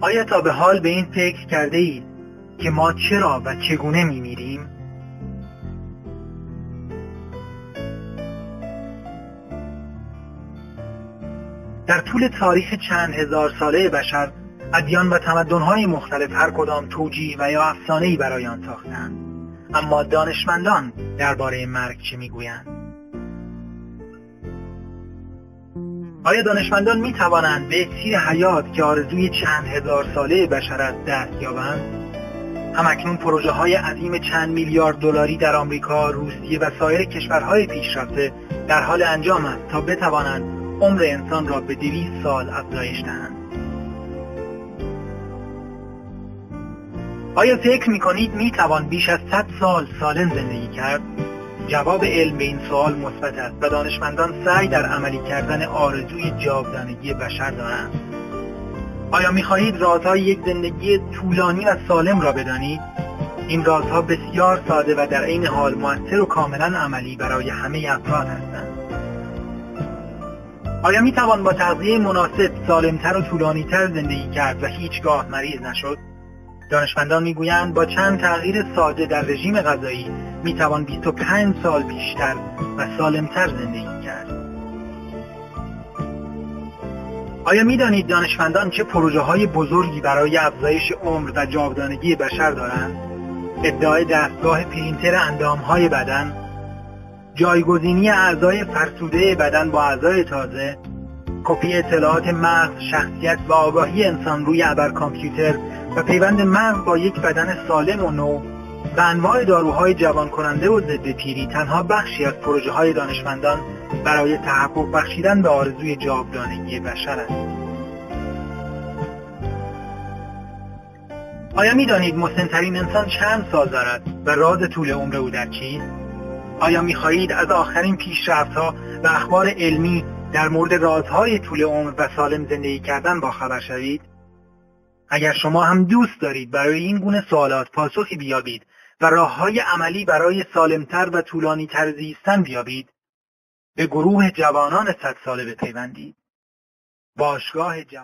آیا تا به حال به این فکر کرده اید که ما چرا و چگونه می‌میریم؟ در طول تاریخ چند هزار ساله بشر، ادیان و تمدن‌های مختلف هر کدام توجیه و یا افسانه‌ای برای آن ساختند. اما دانشمندان درباره مرگ چه می‌گویند؟ آیا دانشمندان می‌توانند به اکسیر حیات که آرزوی چند هزار ساله بشر است دست یابند؟ همکنون پروژه‌های عظیم چند میلیارد دلاری در آمریکا، روسیه و سایر کشورهای پیشرفته در حال انجام است تا بتوانند عمر انسان را به 200 سال افزایش دهند. آیا فکر می‌کنید می‌توان بیش از 100 سال سالم زندگی کرد؟ جواب علم به این سوال مثبت است و دانشمندان سعی در عملی کردن آرزوی جاودانگی بشر دارند. آیا می‌خواهید رازهای یک زندگی طولانی و سالم را بدانید؟ این رازها بسیار ساده و در عین حال مؤثر و کاملا عملی برای همه افراد هستند. آیا می‌توان با تغذیه مناسب سالمتر و طولانی‌تر زندگی کرد و هیچگاه مریض نشد؟ دانشمندان میگویند با چند تغییر ساده در رژیم غذایی میتوان 25 سال بیشتر و سالمتر زندگی کرد. آیا میدانید دانشمندان چه پروژه‌های بزرگی برای افزایش عمر و جاودانگی بشر دارند؟ ابداع دستگاه پرینتر اندام‌های بدن، جایگزینی اعضای فرسوده بدن با اعضای تازه، کپی اطلاعات مغز، شخصیت و آگاهی انسان روی ابر کامپیوتر و پیوند مغز با یک بدن سالم و نو و انواع داروهای جوان کننده و ضد پیری تنها بخشی از پروژه‌های دانشمندان برای تحقق بخشیدن به آرزوی جاودانگی بشر است. آیا می‌دانید مسن‌ترین انسان چند سال دارد و راز طول عمر او در چیست؟ آیا می‌خواهید از آخرین پیشرفت‌ها و اخبار علمی در مورد رازهای طول عمر و سالم زندگی کردن باخبر شوید؟ اگر شما هم دوست دارید برای این گونه سوالات پاسخی بیابید و راه‌های عملی برای سالمتر و طولانی‌تر زیستن بیابید، به گروه جوانان 100 ساله بپیوندید. باشگاه جوان